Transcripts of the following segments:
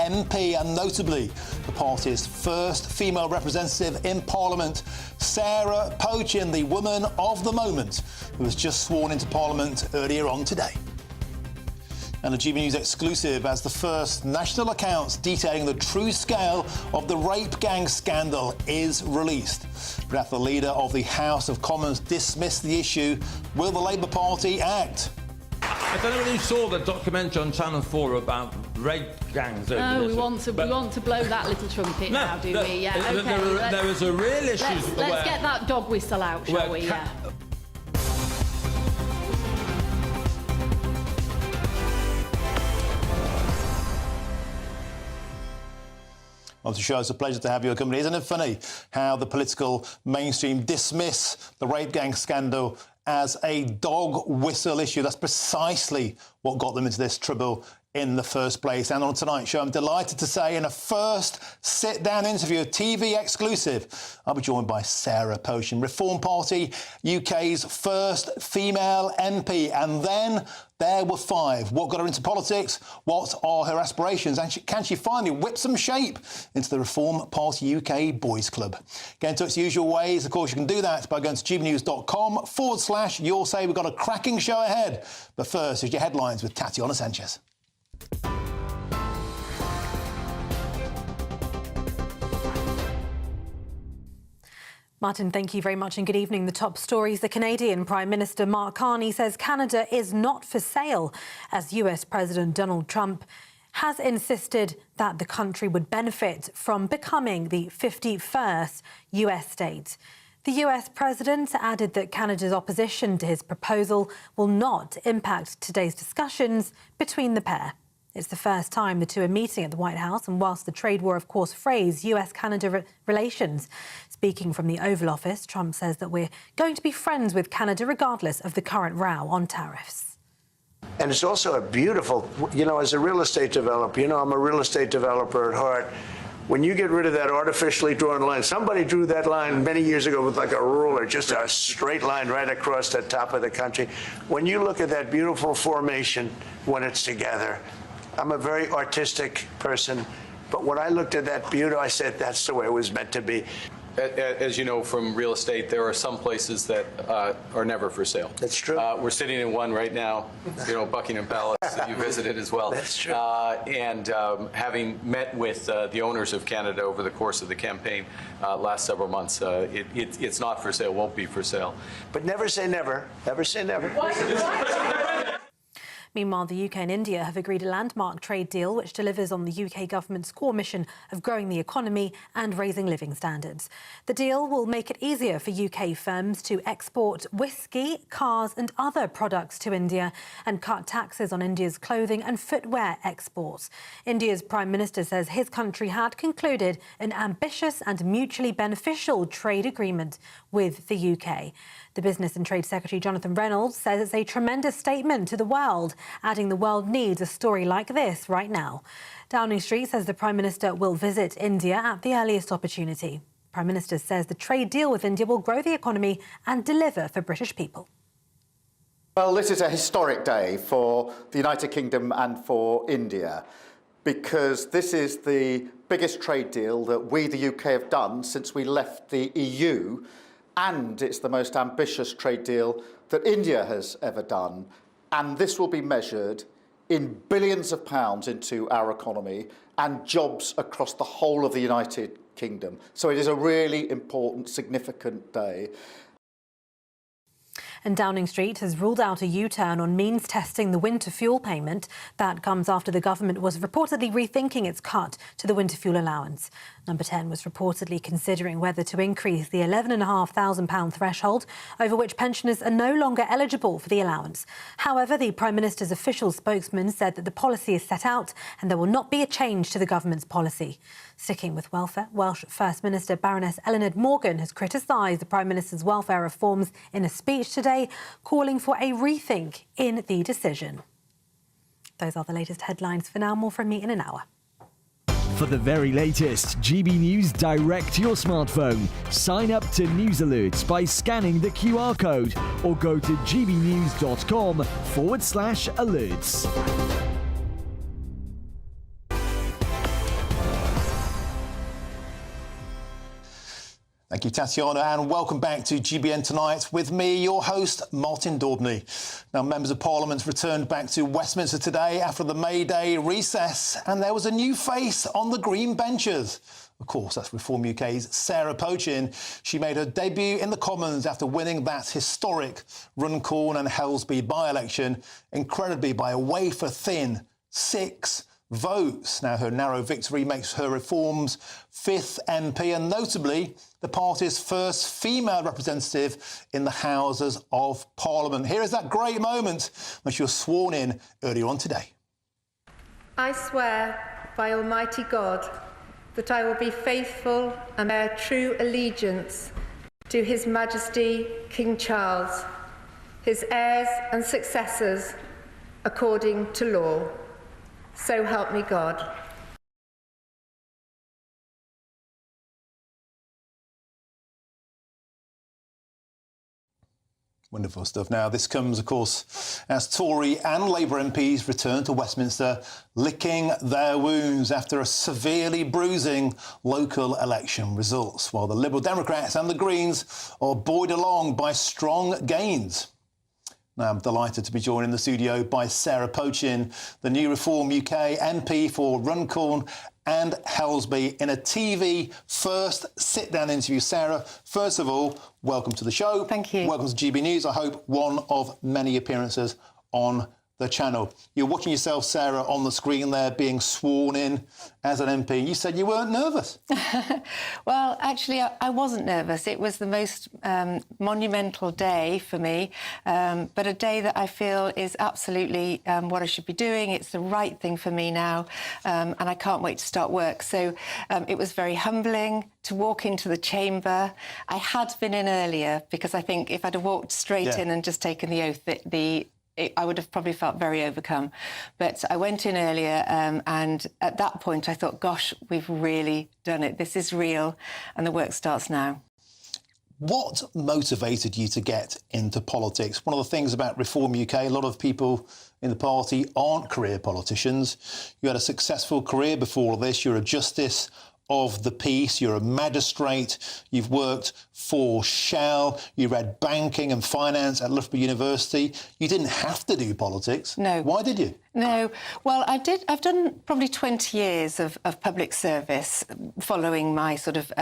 MP and notably the party's first female representative in Parliament, Sarah Pochin, the woman of the moment, who was just sworn into Parliament earlier on today. And a GBNews exclusive as the first national accounts detailing the true scale of the rape gang scandal is released. But after the leader of the House of Commons dismissed the issue, will the Labour Party act? I don't know whether you saw the documentary on Channel 4 about rape gangs. No, we want to blow that little trumpet now, do we? Yeah, okay. There was a real issue. Let's get that dog whistle out, shall we? Yeah. On the show, it's a pleasure to have your company. Isn't it funny how the political mainstream dismiss the rape gang scandal as a dog whistle issue? That's precisely what got them into this trouble in the first place. And on tonight's show, I'm delighted to say in a first sit-down interview, TV exclusive, I'll be joined by Sarah Pochin, Reform Party UK's first female MP. And then there were 5. What got her into politics? What are her aspirations? And can she finally whip some shape into the Reform Party UK Boys Club? Get in touch the usual ways. Of course, you can do that by going to gbnews.com/Your Say. We've got a cracking show ahead. But first, here's your headlines with Tatiana Sanchez. Martin, thank you very much and good evening. The top stories. The Canadian Prime Minister Mark Carney says Canada is not for sale as US President Donald Trump has insisted that the country would benefit from becoming the 51st US state. The US president added that Canada's opposition to his proposal will not impact today's discussions between the pair. It's the first time the two are meeting at the White House, and whilst the trade war, of course, frays US-Canada relations. Speaking from the Oval Office, Trump says that we're going to be friends with Canada regardless of the current row on tariffs. And it's also a beautiful, as a real estate developer, I'm a real estate developer at heart. When you get rid of that artificially drawn line, somebody drew that line many years ago with like a ruler, just a straight line right across the top of the country. When you look at that beautiful formation when it's together, I'm a very artistic person, but when I looked at that beauty, I said, that's the way it was meant to be. As you know from real estate, there are some places that are never for sale. That's true. We're sitting in one right now, Buckingham Palace that you visited as well. That's true. And having met with the owners of Canada over the course of the campaign last several months, it's not for sale, won't be for sale. But never say never. Never say never. Meanwhile, the UK and India have agreed a landmark trade deal which delivers on the UK government's core mission of growing the economy and raising living standards. The deal will make it easier for UK firms to export whisky, cars and other products to India and cut taxes on India's clothing and footwear exports. India's Prime Minister says his country had concluded an ambitious and mutually beneficial trade agreement with the UK. The Business and Trade Secretary Jonathan Reynolds says it's a tremendous statement to the world, adding the world needs a story like this right now. Downing Street says the Prime Minister will visit India at the earliest opportunity. The Prime Minister says the trade deal with India will grow the economy and deliver for British people. Well, this is a historic day for the United Kingdom and for India, because this is the biggest trade deal that we, the UK, have done since we left the EU. And it's the most ambitious trade deal that India has ever done. And this will be measured in billions of pounds into our economy and jobs across the whole of the United Kingdom. So it is a really important, significant day. And Downing Street has ruled out a U-turn on means testing the winter fuel payment. That comes after the government was reportedly rethinking its cut to the winter fuel allowance. Number 10 was reportedly considering whether to increase the £11,500 threshold, over which pensioners are no longer eligible for the allowance. However, the Prime Minister's official spokesman said that the policy is set out and there will not be a change to the government's policy. Sticking with welfare, Welsh First Minister Baroness Eluned Morgan has criticised the Prime Minister's welfare reforms in a speech today, calling for a rethink in the decision. Those are the latest headlines for now. More from me in an hour. For the very latest GB News direct to your smartphone, sign up to News Alerts by scanning the QR code or go to gbnews.com/alerts. Thank you, Tatiana, and welcome back to GBN Tonight with me, your host, Martin Daubney. Now, members of Parliament returned back to Westminster today after the May Day recess, and there was a new face on the Green benches. Of course, that's Reform UK's Sarah Pochin. She made her debut in the Commons after winning that historic Runcorn and Helsby by-election, incredibly by a wafer-thin 6 votes. Now, her narrow victory makes her Reform's 5th MP and notably the party's first female representative in the Houses of Parliament. Here is that great moment when she was sworn in earlier on today. I swear by Almighty God that I will be faithful and bear true allegiance to His Majesty King Charles, his heirs and successors, according to law. So help me God. Wonderful stuff. Now, this comes, of course, as Tory and Labour MPs return to Westminster, licking their wounds after a severely bruising local election results, while the Liberal Democrats and the Greens are buoyed along by strong gains. Now, I'm delighted to be joined in the studio by Sarah Pochin, the new Reform UK MP for Runcorn and Helsby, in a TV first sit-down interview. Sarah, first of all, welcome to the show. Thank you. Welcome to GB News. I hope one of many appearances on the channel. You're watching yourself, Sarah, on the screen there, being sworn in as an MP. You said you weren't nervous. Well, actually, I wasn't nervous. It was the most monumental day for me, but a day that I feel is absolutely what I should be doing. It's the right thing for me now, and I can't wait to start work. So it was very humbling to walk into the chamber. I had been in earlier because I think if I'd have walked straight in and just taken the oath, I would have probably felt very overcome. But I went in earlier and at that point I thought, gosh, we've really done it. This is real and the work starts now. What motivated you to get into politics? One of the things about Reform UK, a lot of people in the party aren't career politicians. You had a successful career before this. You're a Justice of the Peace, you're a magistrate, you've worked for Shell, you read banking and finance at Loughborough University. You didn't have to do politics. No. Why did you? No. Well, I've done probably 20 years of public service following my sort of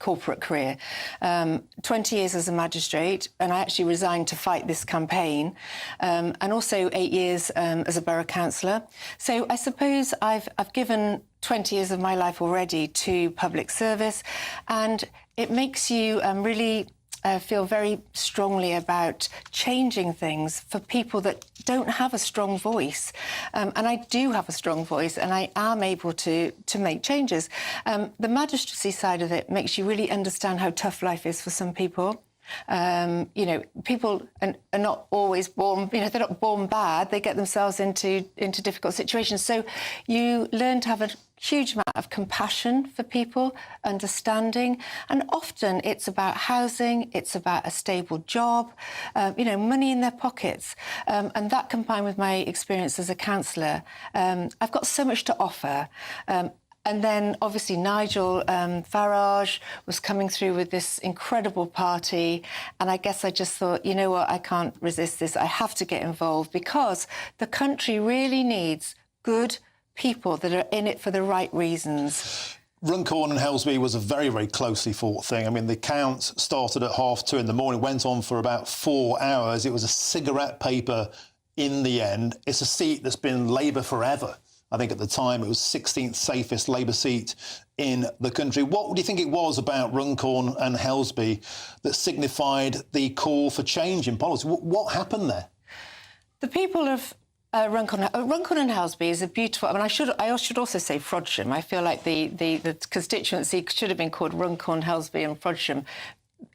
corporate career. 20 years as a magistrate, and I actually resigned to fight this campaign, and also 8 years as a borough councillor. So I suppose I've given 20 years of my life already to public service, and it makes you really feel very strongly about changing things for people that don't have a strong voice. And I do have a strong voice, and I am able to make changes. The magistracy side of it makes you really understand how tough life is for some people. You know, people are not always born, you know, they're not born bad. They get themselves into difficult situations. So you learn to have a huge amount of compassion for people, understanding, and often it's about housing, it's about a stable job, you know, money in their pockets. And that combined with my experience as a councillor, I've got so much to offer. And then, obviously, Nigel Farage was coming through with this incredible party. And I guess I just thought, you know what, I can't resist this. I have to get involved because the country really needs good people that are in it for the right reasons. Runcorn and Helsby was a very, very closely fought thing. I mean, the counts started at 2:30 in the morning, went on for about 4 hours. It was a cigarette paper in the end. It's a seat that's been Labour forever. I think at the time it was 16th safest Labour seat in the country. What do you think it was about Runcorn and Helsby that signified the call for change in policy? What happened there? The people of Runcorn and Helsby is a beautiful. I mean, I should also say Frodsham. I feel like the constituency should have been called Runcorn, Helsby, and Frodsham.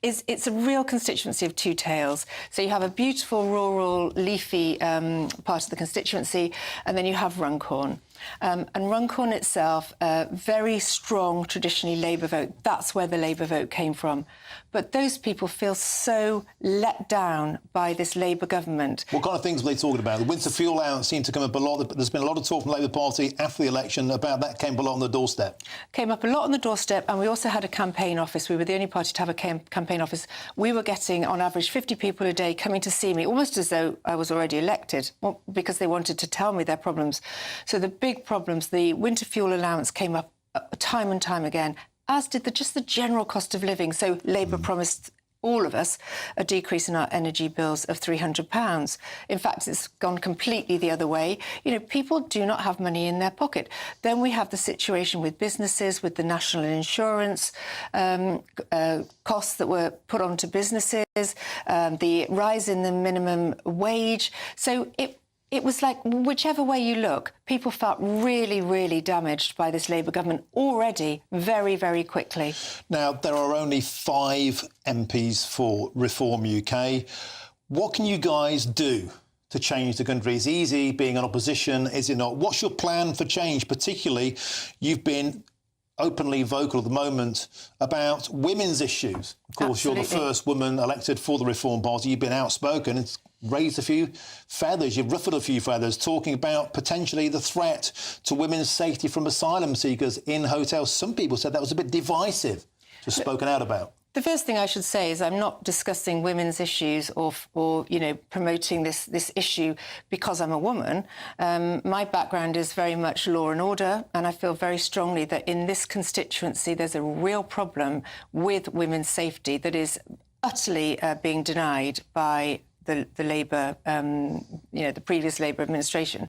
It's a real constituency of two tales. So you have a beautiful rural, leafy part of the constituency, and then you have Runcorn. And Runcorn itself, very strong, traditionally Labour vote. That's where the Labour vote came from. But those people feel so let down by this Labour government. What kind of things were they talking about? The winter fuel allowance seemed to come up a lot. There's been a lot of talk from the Labour Party after the election about that. Came up a lot on the doorstep. Came up a lot on the doorstep, and we also had a campaign office. We were the only party to have a campaign office. We were getting, on average, 50 people a day coming to see me, almost as though I was already elected, because they wanted to tell me their problems. So the big problems, the winter fuel allowance came up time and time again, as did just the general cost of living. So Labour promised all of us a decrease in our energy bills of £300. In fact, it's gone completely the other way. You know, people do not have money in their pocket. Then we have the situation with businesses, with the national insurance costs that were put onto businesses, the rise in the minimum wage. So it was like, whichever way you look, people felt really, really damaged by this Labour government already very, very quickly. Now, there are only 5 MPs for Reform UK. What can you guys do to change the country? It's easy being an opposition, is it not? What's your plan for change? Particularly, you've been openly vocal at the moment about women's issues. Of course, Absolutely. You're the first woman elected for the Reform Party. You've been outspoken. It's raised a few feathers. You've ruffled a few feathers, talking about potentially the threat to women's safety from asylum seekers in hotels. Some people said that was a bit divisive, just spoken out about. The first thing I should say is I'm not discussing women's issues or you know, promoting this issue because I'm a woman. My background is very much law and order, and I feel very strongly that in this constituency there's a real problem with women's safety that is utterly being denied by the Labour, you know, the previous Labour administration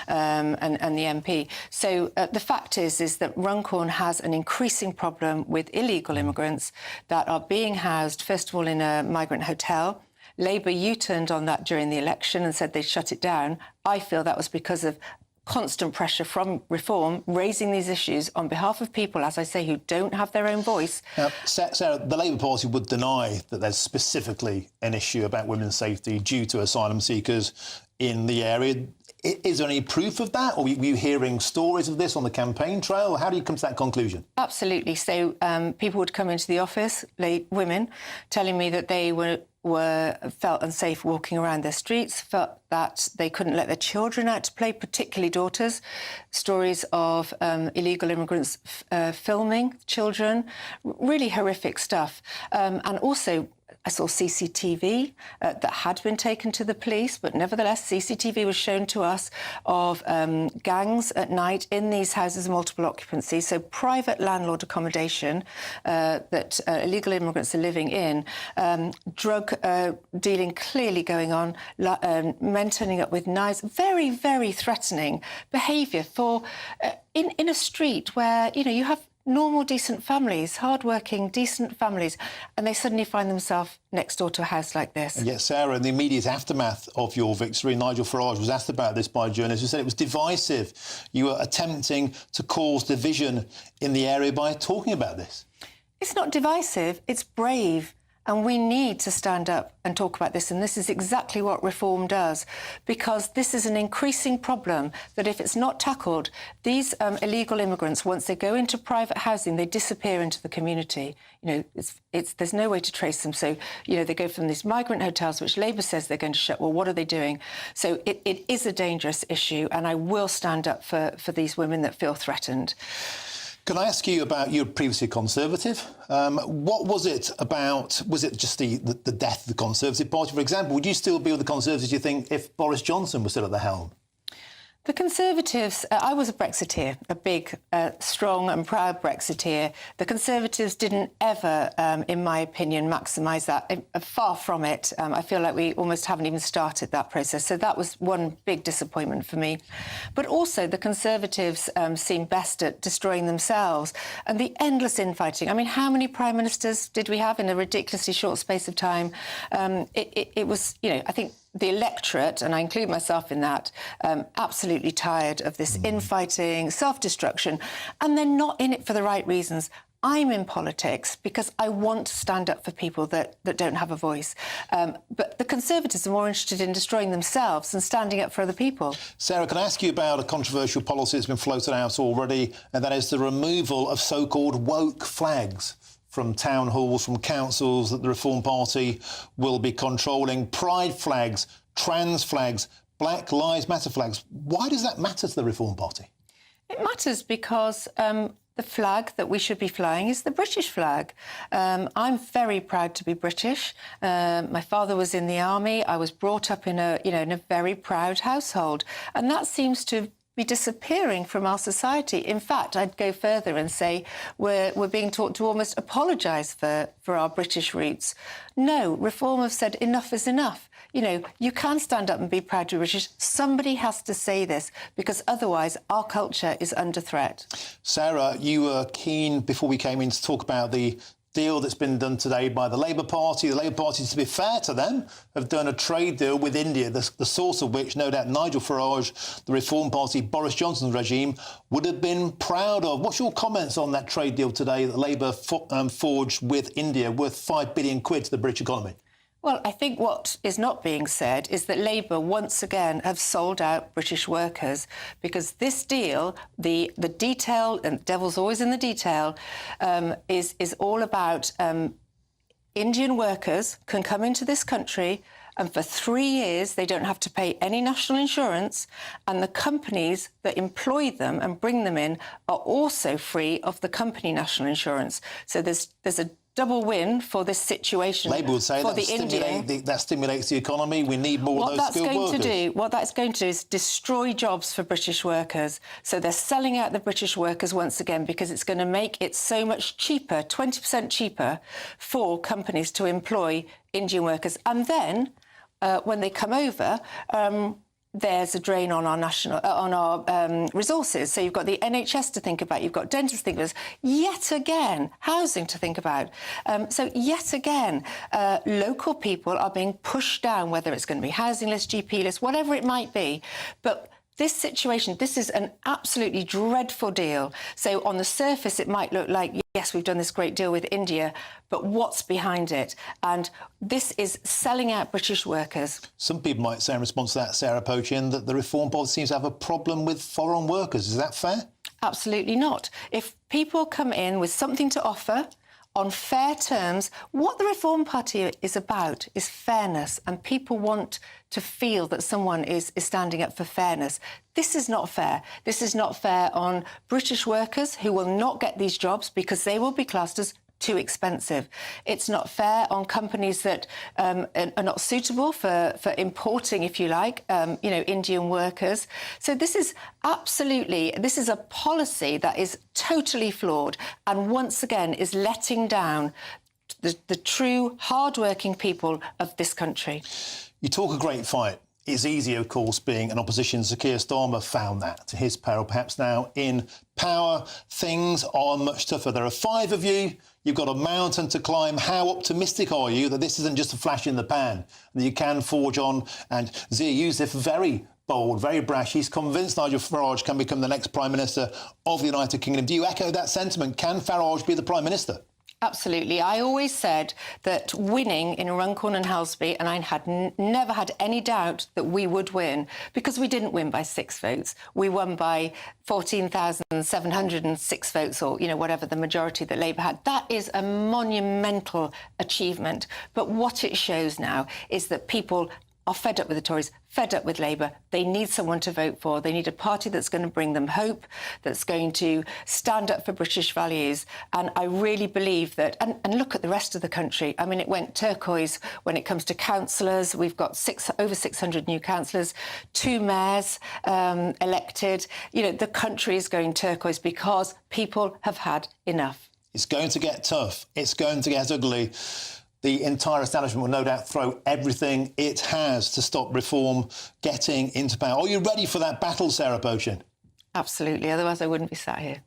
and the MP. So the fact is that Runcorn has an increasing problem with illegal immigrants that are being housed, first of all, in a migrant hotel. Labour U-turned on that during the election and said they'd shut it down. I feel that was because of constant pressure from Reform raising these issues on behalf of people, as I say, who don't have their own voice. Now, Sarah, the Labour Party would deny that there's specifically an issue about women's safety due to asylum seekers in the area. Is there any proof of that? Or were you hearing stories of this on the campaign trail? How do you come to that conclusion? Absolutely. So people would come into the office, women, telling me that they felt unsafe walking around their streets, felt that they couldn't let their children out to play, particularly daughters. Stories of illegal immigrants filming children, really horrific stuff. And also, I saw CCTV that had been taken to the police, but nevertheless, CCTV was shown to us of gangs at night in these houses of multiple occupancy, so private landlord accommodation that illegal immigrants are living in, drug dealing clearly going on, men turning up with knives, very, very threatening behaviour for in a street where, you know, you have normal, decent families, hard-working, decent families, and they suddenly find themselves next door to a house like this. And yet, Sarah, in the immediate aftermath of your victory, Nigel Farage was asked about this by a journalist who said it was divisive. You were attempting to cause division in the area by talking about this. It's not divisive, it's brave. And we need to stand up and talk about this. And this is exactly what Reform does, because this is an increasing problem that if it's not tackled, these illegal immigrants, once they go into private housing, they disappear into the community. You know, there's no way to trace them. So, you know, they go from these migrant hotels, which Labour says they're going to shut. Well, what are they doing? So it is a dangerous issue. And I will stand up for these women that feel threatened. Can I ask you about, you were previously Conservative. What was it about, was it just the death of the Conservative Party, for example? Would you still be with the Conservatives, do you think, if Boris Johnson was still at the helm? The Conservatives, I was a Brexiteer, a big, strong and proud Brexiteer. The Conservatives didn't ever, in my opinion, maximise that. Far from it. I feel like we almost haven't even started that process. So that was one big disappointment for me. But also the Conservatives seem best at destroying themselves. And the endless infighting. I mean, how many Prime Ministers did we have in a ridiculously short space of time? It was, you know, I think the electorate, and I include myself in that, absolutely tired of this infighting, self-destruction, and they're not in it for the right reasons. I'm in politics because I want to stand up for people that don't have a voice. But the Conservatives are more interested in destroying themselves than standing up for other people. Sarah, can I ask you about a controversial policy that's been floated out already, and that is the removal of so-called woke flags from town halls, from councils that the Reform Party will be controlling? Pride flags, trans flags, Black Lives Matter flags. Why does that matter to the Reform Party? It matters because the flag that we should be flying is the British flag. I'm very proud to be British. My father was in the army. I was brought up in a very proud household, and that seems to be disappearing from our society. In fact, I'd go further and say we're being taught to almost apologise for our British roots. No, Reform have said enough is enough. You know, you can stand up and be proud to be British. Somebody has to say this, because otherwise our culture is under threat. Sarah, you were keen before we came in to talk about the deal that's been done today by the Labour Party. The Labour Party, to be fair to them, have done a trade deal with India, the source of which, no doubt, Nigel Farage, the Reform Party, Boris Johnson's regime, would have been proud of. What's your comments on that trade deal today that Labour forged with India, worth £5 billion to the British economy? Well, I think what is not being said is that Labour once again have sold out British workers, because this deal, the detail, and the devil's always in the detail, is all about Indian workers can come into this country, and for 3 years they don't have to pay any national insurance, and the companies that employ them and bring them in are also free of the company national insurance. So there's a double win for this situation. Labour would say that stimulates the economy. We need more of those skilled workers. What that's going to do is destroy jobs for British workers. So they're selling out the British workers once again, because it's going to make it so much cheaper, 20% cheaper, for companies to employ Indian workers. And then, when they come over, there's a drain on our resources. So you've got the NHS to think about, you've got dentists to think about, yet again, housing to think about. So yet again, local people are being pushed down, whether it's going to be housing list, GP list, whatever it might be. But this situation, this is an absolutely dreadful deal. So on the surface, it might look like, yes, we've done this great deal with India, but what's behind it? And this is selling out British workers. Some people might say in response to that, Sarah Pochin, that the Reform Party seems to have a problem with foreign workers. Is that fair? Absolutely not. If people come in with something to offer on fair terms, what the Reform Party is about is fairness, and people want to feel that someone is standing up for fairness. This is not fair. This is not fair on British workers who will not get these jobs because they will be classed as too expensive. It's not fair on companies that are not suitable for importing, if you like, Indian workers. So this is a policy that is totally flawed, and once again is letting down the true hard-working people of this country. You talk a great fight. It's easy, of course, being an opposition. Sir Keir Starmer found that to his peril. Perhaps now in power, things are much tougher. There are 5 of you. You've got a mountain to climb. How optimistic are you that this isn't just a flash in the pan, that you can forge on? And Zia Youssef, very bold, very brash. He's convinced Nigel Farage can become the next Prime Minister of the United Kingdom. Do you echo that sentiment? Can Farage be the Prime Minister? Absolutely. I always said that winning in Runcorn and Helsby, and I had never had any doubt that we would win, because we didn't win by 6 votes. We won by 14,706 votes, or, whatever the majority that Labour had. That is a monumental achievement. But what it shows now is that people are fed up with the Tories, fed up with Labour. They need someone to vote for. They need a party that's going to bring them hope, that's going to stand up for British values. And I really believe that, and look at the rest of the country. I mean, it went turquoise when it comes to councillors. We've got over 600 new councillors, 2 mayors elected. The country is going turquoise because people have had enough. It's going to get tough. It's going to get ugly. The entire establishment will no doubt throw everything it has to stop Reform getting into power. Are you ready for that battle, Sarah Pochin? Absolutely, otherwise I wouldn't be sat here.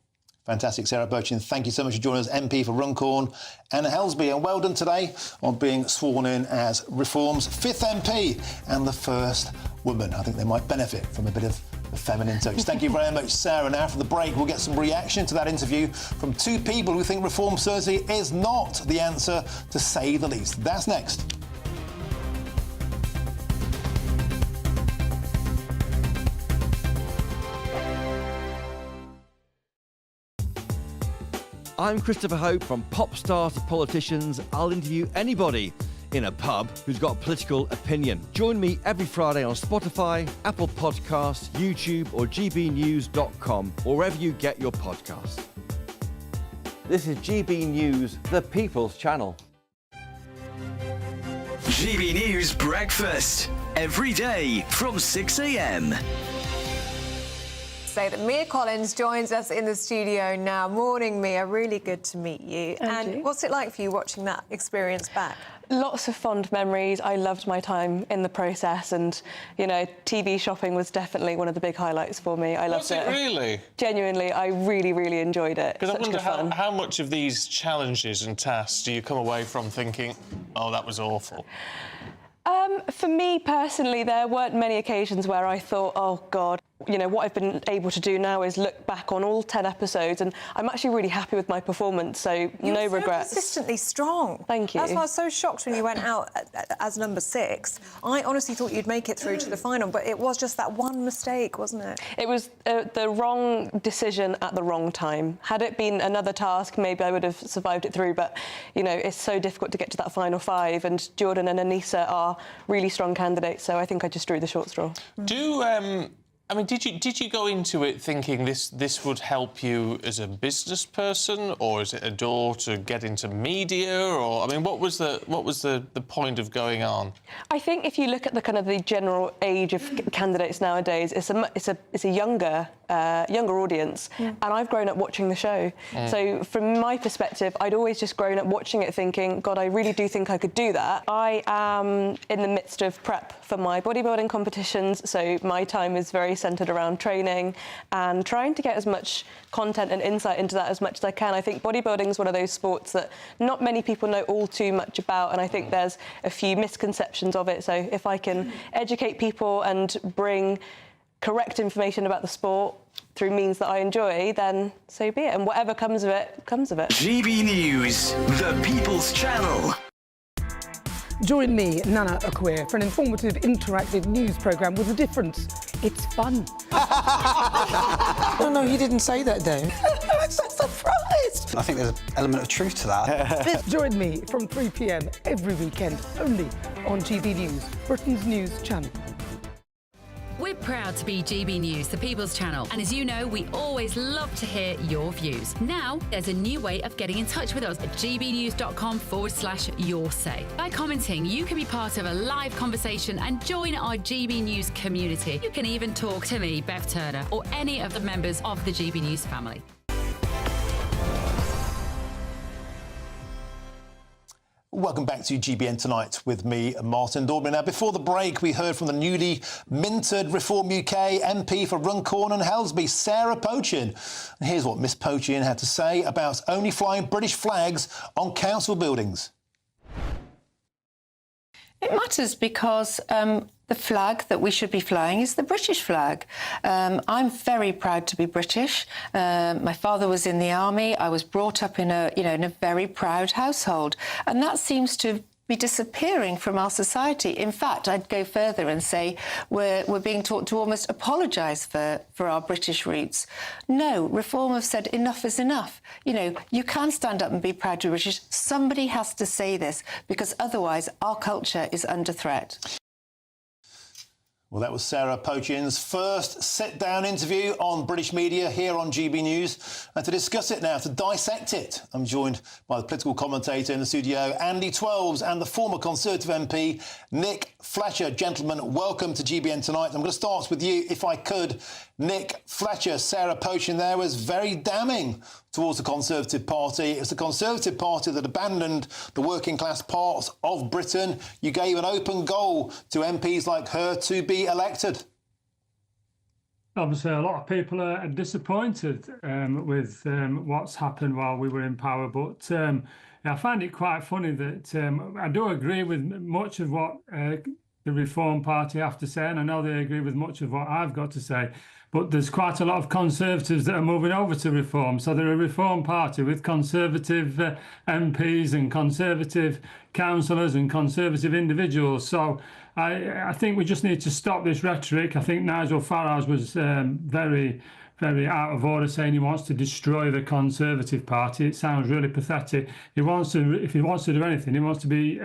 Fantastic, Sarah Pochin. Thank you so much for joining us, MP for Runcorn and Helsby. And well done today on being sworn in as Reform's 5th MP and the first woman. I think they might benefit from a bit of a feminine touch. Thank you very much, Sarah. Now, after the break, we'll get some reaction to that interview from two people who think reform surgery is not the answer, to say the least. That's next. I'm Christopher Hope. From pop stars to politicians, I'll interview anybody in a pub who's got a political opinion. Join me every Friday on Spotify, Apple Podcasts, YouTube or gbnews.com, or wherever you get your podcasts. This is GB News, the People's Channel. GB News Breakfast, every day from 6 a.m. Say that Mia Collins joins us in the studio now. Morning, Mia. Really good to meet you. And what's it like for you watching that experience back? Lots of fond memories. I loved my time in the process, and, you know, TV shopping was definitely one of the big highlights for me. I loved it. Was it really? Genuinely, I really, really enjoyed it. Because I wonder how much of these challenges and tasks do you come away from thinking, oh, that was awful? For me personally, there weren't many occasions where I thought, oh, God, you know, what I've been able to do now is look back on all 10 episodes, and I'm actually really happy with my performance, so no regrets. You're consistently strong. Thank you. That's why I was so shocked when you went out as number 6. I honestly thought you'd make it through to the final, but it was just that one mistake, wasn't it? It was the wrong decision at the wrong time. Had it been another task, maybe I would have survived it through, but, you know, it's so difficult to get to that final 5, and Jordan and Anissa are really strong candidates, so I think I just drew the short straw. I mean, did you go into it thinking this would help you as a business person, or is it a door to get into media, or I mean, what was the point of going on? I think if you look at the kind of the general age of candidates nowadays, it's a younger audience, and I've grown up watching the show. So from my perspective, I'd always just grown up watching it, thinking, God, I really do think I could do that. I am in the midst of prep for my bodybuilding competitions, so my time is very centred around training and trying to get as much content and insight into that as much as I can. I think bodybuilding is one of those sports that not many people know all too much about, and I think there's a few misconceptions of it. So if I can educate people and bring correct information about the sport through means that I enjoy, then so be it. And whatever comes of it, comes of it. GB News, the People's Channel. Join me, Nana Okwir, for an informative, interactive news programme with a difference. It's fun. No, he didn't say that, Dave. I'm so surprised. I think there's an element of truth to that. Join me from 3 p.m. every weekend, only on GB News, Britain's news channel. We're proud to be GB News, the People's Channel. And as you know, we always love to hear your views. Now, there's a new way of getting in touch with us at gbnews.com/yoursay. By commenting, you can be part of a live conversation and join our GB News community. You can even talk to me, Bev Turner, or any of the members of the GB News family. Welcome back to GBN Tonight with me, Martin Daubry. Now, before the break, we heard from the newly minted Reform UK MP for Runcorn and Helsby, Sarah Pochin. And here's what Miss Pochin had to say about only flying British flags on council buildings. It matters because the flag that we should be flying is the British flag. I'm very proud to be British. My father was in the army. I was brought up in a very proud household, and that seems to be disappearing from our society. In fact, I'd go further and say we're being taught to almost apologise for our British roots. No, Reform have said enough is enough. You know, you can stand up and be proud to be British. Somebody has to say this, because otherwise our culture is under threat. Well, that was Sarah Pochin's first sit-down interview on British media here on GB News. And to discuss it now, to dissect it, I'm joined by the political commentator in the studio, Andy Twelves, and the former Conservative MP, Nick Fletcher. Gentlemen, welcome to GBN Tonight. I'm going to start with you, if I could. Nick Fletcher, Sarah Pochin there was very damning towards the Conservative Party. It was the Conservative Party that abandoned the working class parts of Britain. You gave an open goal to MPs like her to be elected. Obviously, a lot of people are disappointed with what's happened while we were in power, but I find it quite funny that I do agree with much of what the Reform Party have to say, and I know they agree with much of what I've got to say. but there's quite a lot of Conservatives that are moving over to Reform. So they're a Reform party with Conservative MPs and Conservative councillors and Conservative individuals. So I think we just need to stop this rhetoric. I think Nigel Farage was very out of order, saying he wants to destroy the Conservative Party. It sounds really pathetic. If he wants to do anything, he wants to be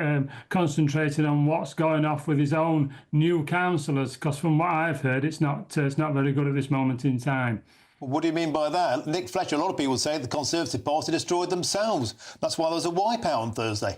concentrating on what's going off with his own new councillors, because from what I've heard, it's not very good at this moment in time. What do you mean by that? Nick Fletcher, a lot of people say the Conservative Party destroyed themselves. That's why there was a wipeout on Thursday.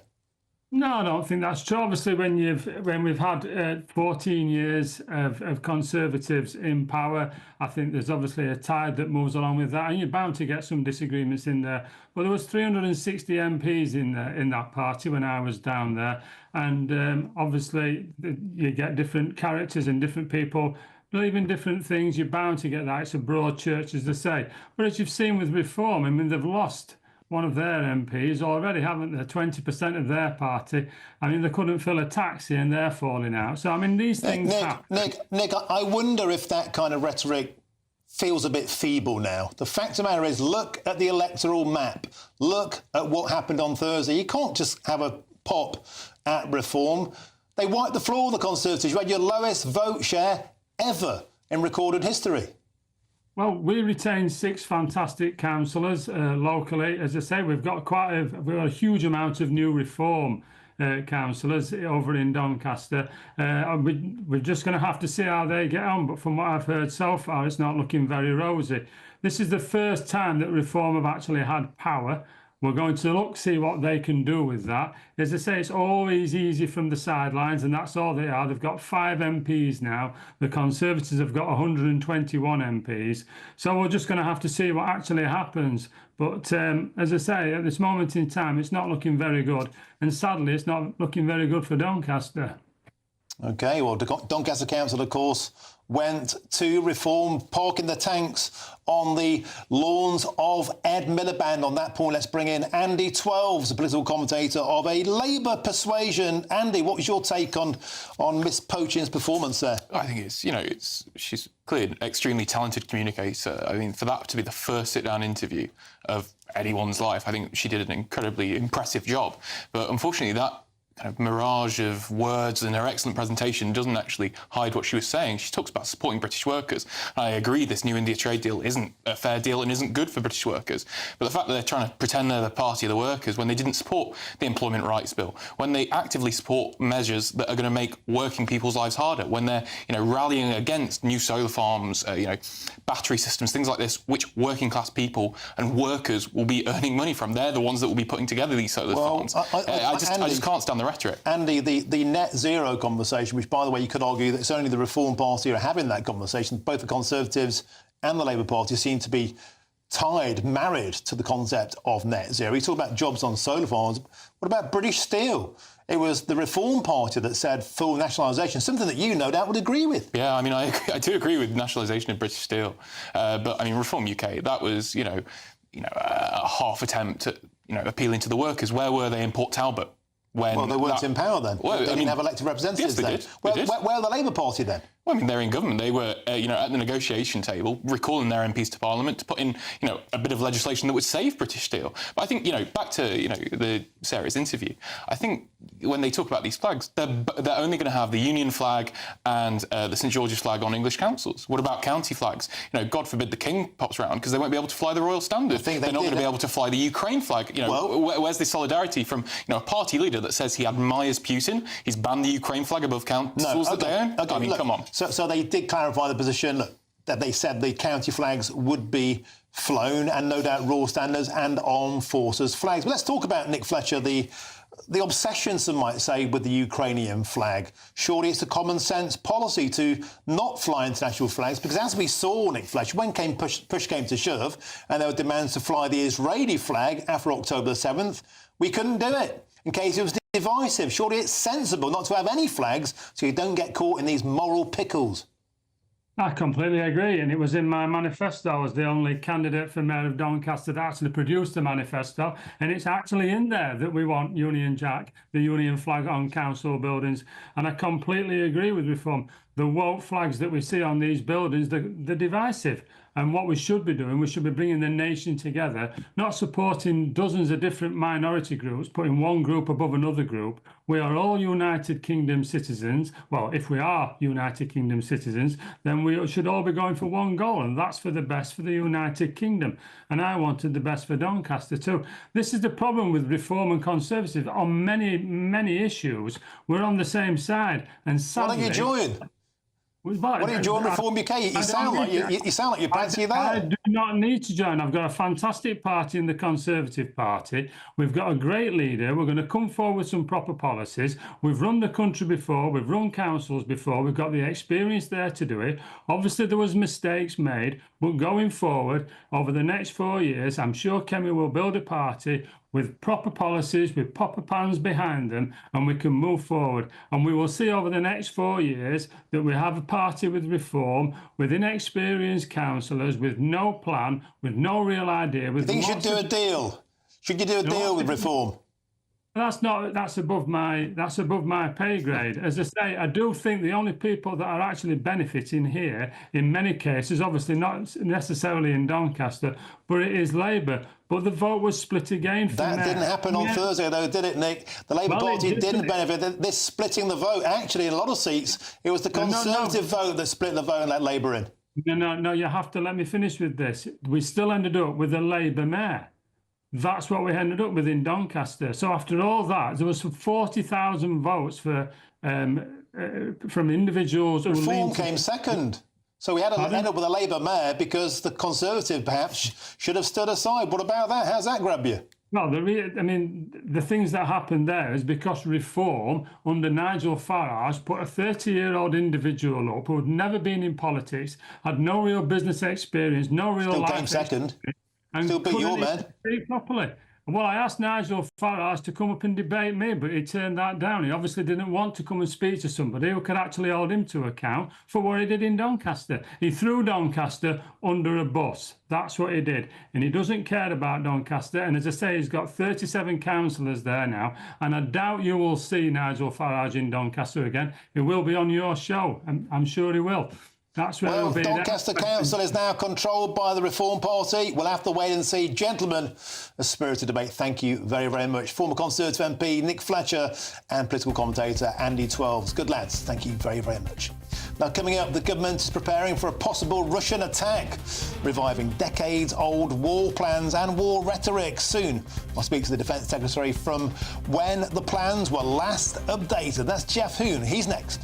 No, I don't think that's true. Obviously, when we've had 14 years of Conservatives in power, I think there's obviously a tide that moves along with that, and you're bound to get some disagreements in there. But there was 360 MPs in that party when I was down there, and obviously you get different characters and different people believing different things. You're bound to get that. It's a broad church, as they say. But as you've seen with Reform, I mean, they've lost one of their MPs already, haven't they? 20% of their party. I mean, they couldn't fill a taxi and they're falling out. So, I mean, these things happen. Nick, I wonder if that kind of rhetoric feels a bit feeble now. The fact of the matter is, look at the electoral map. Look at what happened on Thursday. You can't just have a pop at Reform. They wiped the floor, the Conservatives. You had your lowest vote share ever in recorded history. Well, we retained 6 fantastic councillors locally. As I say, we've got a huge amount of new Reform councillors over in Doncaster. We're just going to have to see how they get on. But from what I've heard so far, it's not looking very rosy. This is the first time that Reform have actually had power. We're going to see what they can do with that. As I say, it's always easy from the sidelines, and that's all they are. They've got 5 MPs now. The Conservatives have got 121 MPs. So we're just going to have to see what actually happens. But as I say, at this moment in time, it's not looking very good. And sadly, it's not looking very good for Doncaster. OK, well, Doncaster Council, of course, went to Reform, parking the tanks on the lawns of Ed Miliband. On that point, let's bring in Andy Twelves, a political commentator of a Labour persuasion. Andy, what was your take on Miss Pochin's performance there? I think she's clearly an extremely talented communicator. I mean, for that to be the first sit-down interview of anyone's life, I think she did an incredibly impressive job. But unfortunately, that kind of mirage of words and her excellent presentation doesn't actually hide what she was saying. She talks about supporting British workers. I agree this new India trade deal isn't a fair deal and isn't good for British workers. But the fact that they're trying to pretend they're the party of the workers when they didn't support the Employment Rights Bill, when they actively support measures that are going to make working people's lives harder, when they're rallying against new solar farms, battery systems, things like this, which working class people and workers will be earning money from. They're the ones that will be putting together these solar farms. I just can't stand the rhetoric. Andy, the net zero conversation, which, by the way, you could argue that it's only the Reform Party who are having that conversation. Both the Conservatives and the Labour Party seem to be married to the concept of net zero. We talk about jobs on solar farms. What about British Steel? It was the Reform Party that said full nationalisation, something that you no doubt would agree with. Yeah, I mean, I do agree with nationalisation of British Steel. But, I mean, Reform UK, that was, a half attempt at, appealing to the workers. Where were they in Port Talbot? Well, they weren't in power then. Well, they didn't have elected representatives then. Yes, they did. Where are the Labour Party then? Well, I mean, they're in government. They were, at the negotiation table, recalling their MPs to Parliament to put in, a bit of legislation that would save British Steel. But I think, back to, the Sarah's interview, I think when they talk about these flags, they're only going to have the Union flag and the St George's flag on English councils. What about county flags? God forbid the King pops around because they won't be able to fly the Royal Standard. They're not going to be able to fly the Ukraine flag. Where's the solidarity from, a party leader that says he admires Putin? He's banned the Ukraine flag above councils that they own? Okay, I mean, come on. So they did clarify the position that they said the county flags would be flown, and no doubt Royal Standards and Armed Forces flags. But let's talk about, Nick Fletcher, the obsession, some might say, with the Ukrainian flag. Surely it's a common sense policy to not fly international flags, because as we saw, Nick Fletcher, when push came to shove and there were demands to fly the Israeli flag after October the 7th, we couldn't do it in case it was divisive. Surely it's sensible not to have any flags so you don't get caught in these moral pickles. I completely agree, and it was in my manifesto. I was the only candidate for Mayor of Doncaster that actually produced a manifesto, and it's actually in there that we want Union Jack, the Union flag on council buildings, and I completely agree with Reform. the woke flags that we see on these buildings, they're divisive. And what we should be doing, we should be bringing the nation together, not supporting dozens of different minority groups, putting one group above another group. We are all United Kingdom citizens. Well, if we are United Kingdom citizens, then we should all be going for one goal, and that's for the best for the United Kingdom. And I wanted the best for Doncaster too. This is the problem with Reform and Conservative. On many issues, we're on the same side. And sadly, why don't you join? Why don't you join Reform UK? You sound like you're fancy that. I do not need to join. I've got a fantastic party in the Conservative Party. We've got a great leader. We're going to come forward with some proper policies. We've run the country before. We've run councils before. We've got the experience there to do it. Obviously, there was mistakes made, but going forward over the next 4 years, I'm sure Kemi will build a party with proper policies, with proper plans behind them, and we can move forward. And we will see over the next 4 years that we have a party with reform, with inexperienced councillors, with no plan, with no real idea. You think you should do a deal? Should you do a deal with reform? That's above my pay grade. As I say, I do think the only people that are actually benefiting here, in many cases, obviously not necessarily in Doncaster, but it is Labour. But the vote was split again. That didn't happen on Thursday, though, did it, Nick? The Labour Party didn't benefit. This splitting the vote, actually, in a lot of seats, it was the Conservative vote that split the vote and let Labour in. No, you have to let me finish with this. We still ended up with a Labour mayor. That's what we ended up with in Doncaster. So after all that, there was 40,000 votes from individuals. Reform came second. So we had to end up with a Labour mayor because the Conservative perhaps should have stood aside. What about that? How's that grab you? Well, the things that happened there is because Reform under Nigel Farage put a 30-year-old individual up who had never been in politics, had no real business experience, no real Still life came second. and Still beat your man. Speak properly. Well, I asked Nigel Farage to come up and debate me, but he turned that down. He obviously didn't want to come and speak to somebody who could actually hold him to account for what he did in Doncaster. He threw Doncaster under a bus. That's what he did. And he doesn't care about Doncaster. And as I say, he's got 37 councillors there now. And I doubt you will see Nigel Farage in Doncaster again. He will be on your show. I'm sure he will. That's where well, Doncaster Council is now controlled by the Reform Party. We'll have to wait and see. Gentlemen, a spirited debate. Thank you very, very much. Former Conservative MP Nick Fletcher and political commentator Andy Twelves. Good lads. Thank you very, very much. Now, coming up, the government is preparing for a possible Russian attack, reviving decades-old war plans and war rhetoric. Soon, I'll speak to the Defence Secretary from when the plans were last updated. That's Jeff Hoon. He's next.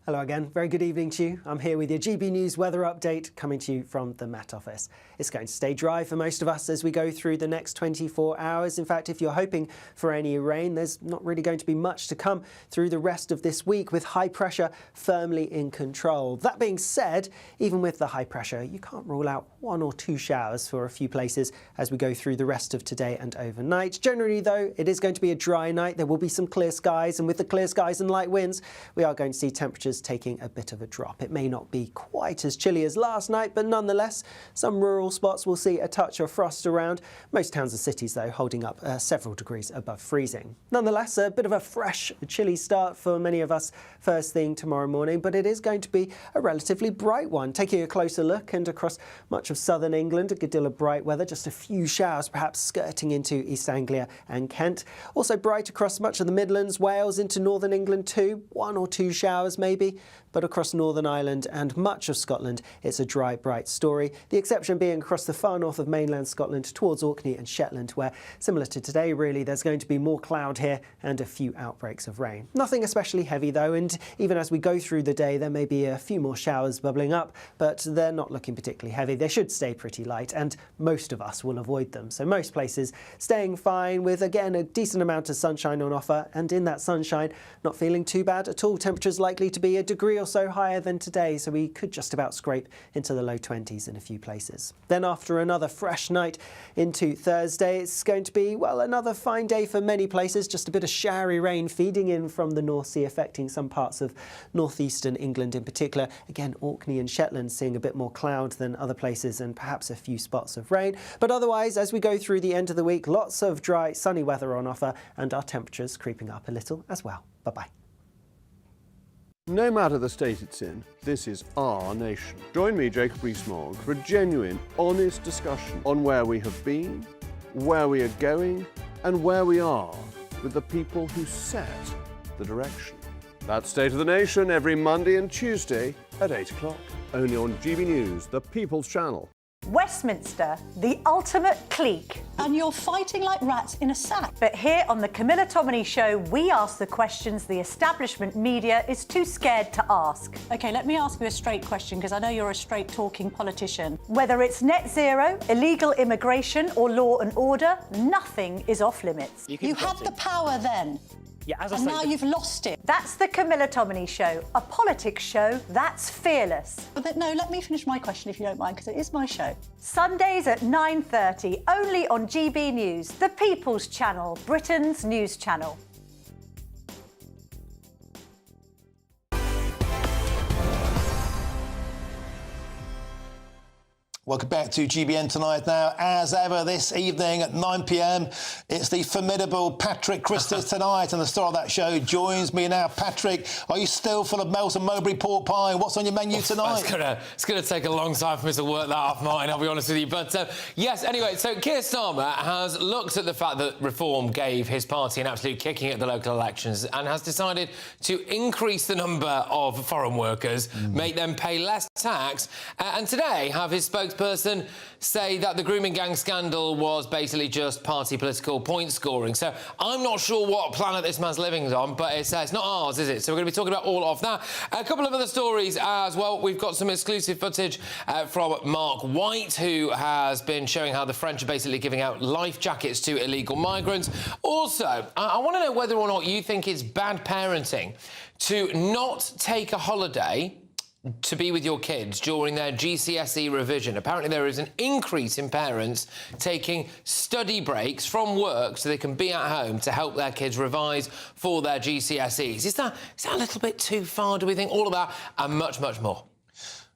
Hello again, very good evening to you. I'm here with your GB News weather update coming to you from the Met Office. It's going to stay dry for most of us as we go through the next 24 hours. In fact, if you're hoping for any rain, there's not really going to be much to come through the rest of this week with high pressure firmly in control. That being said, even with the high pressure, you can't rule out 1 or 2 showers for a few places as we go through the rest of today and overnight. Generally, though, it is going to be a dry night. There will be some clear skies, and with the clear skies and light winds, we are going to see temperatures taking a bit of a drop. It may not be quite as chilly as last night, but nonetheless, some rural spots will see a touch of frost around. Most towns and cities, though, holding up several degrees above freezing. Nonetheless, a bit of a fresh, chilly start for many of us first thing tomorrow morning, but it is going to be a relatively bright one. Taking a closer look, and across much of southern England, a good deal of bright weather, just a few showers perhaps skirting into East Anglia and Kent. Also bright across much of the Midlands, Wales, into northern England too. 1 or 2 showers maybe. But across Northern Ireland and much of Scotland, it's a dry, bright story. The exception being across the far north of mainland Scotland towards Orkney and Shetland, where, similar to today really, there's going to be more cloud here and a few outbreaks of rain. Nothing especially heavy though, and even as we go through the day, there may be a few more showers bubbling up, but they're not looking particularly heavy. They should stay pretty light, and most of us will avoid them. So most places staying fine with, again, a decent amount of sunshine on offer, and in that sunshine, not feeling too bad at all. Temperatures likely to be a degree or so higher than today, so we could just about scrape into the low 20s in a few places. Then after another fresh night into Thursday, it's going to be, well, another fine day for many places. Just a bit of showery rain feeding in from the North Sea, affecting some parts of northeastern England in particular. Again, Orkney and Shetland seeing a bit more cloud than other places and perhaps a few spots of rain. But otherwise, as we go through the end of the week, lots of dry, sunny weather on offer and our temperatures creeping up a little as well. Bye. Bye-bye. No matter the state it's in, this is our nation. Join me, Jacob Rees-Mogg, for a genuine, honest discussion on where we have been, where we are going, and where we are with the people who set the direction. That's State of the Nation every Monday and Tuesday at 8 o'clock, only on GB News, the People's Channel. Westminster, the ultimate clique. And you're fighting like rats in a sack. But here on the Camilla Tominey Show, we ask the questions the establishment media is too scared to ask. OK, let me ask you a straight question, because I know you're a straight-talking politician. Whether it's net zero, illegal immigration or law and order, nothing is off limits. You had the power then. Yeah, as I and say, now you've lost it. That's the Camilla Tominey Show, a politics show that's fearless. But no, let me finish my question if you don't mind, because it is my show. Sundays at 9:30, only on GB News, the People's Channel, Britain's news channel. Welcome back to GBN Tonight now. As ever, this evening at 9 p.m, it's the formidable Patrick Christys tonight, and the star of that show joins me now. Patrick, are you still full of Melton Mowbray pork pie? What's on your menu tonight? It's going to take a long time for me to work that off, Martin, I'll be honest with you. But yes, anyway, so Keir Starmer has looked at the fact that Reform gave his party an absolute kicking at the local elections and has decided to increase the number of foreign workers, make them pay less tax, and today have his spokesperson say that the grooming gang scandal was basically just party political point scoring. So I'm not sure what planet this man's living on, but it's not ours, is it? So we're going to be talking about all of that. A couple of other stories as well. We've got some exclusive footage from Mark White, who has been showing how the French are basically giving out life jackets to illegal migrants. Also, I want to know whether or not you think it's bad parenting to not take a holiday to be with your kids during their GCSE revision. Apparently there is an increase in parents taking study breaks from work so they can be at home to help their kids revise for their GCSEs. Is that a little bit too far, do we think? All of that and much, much more.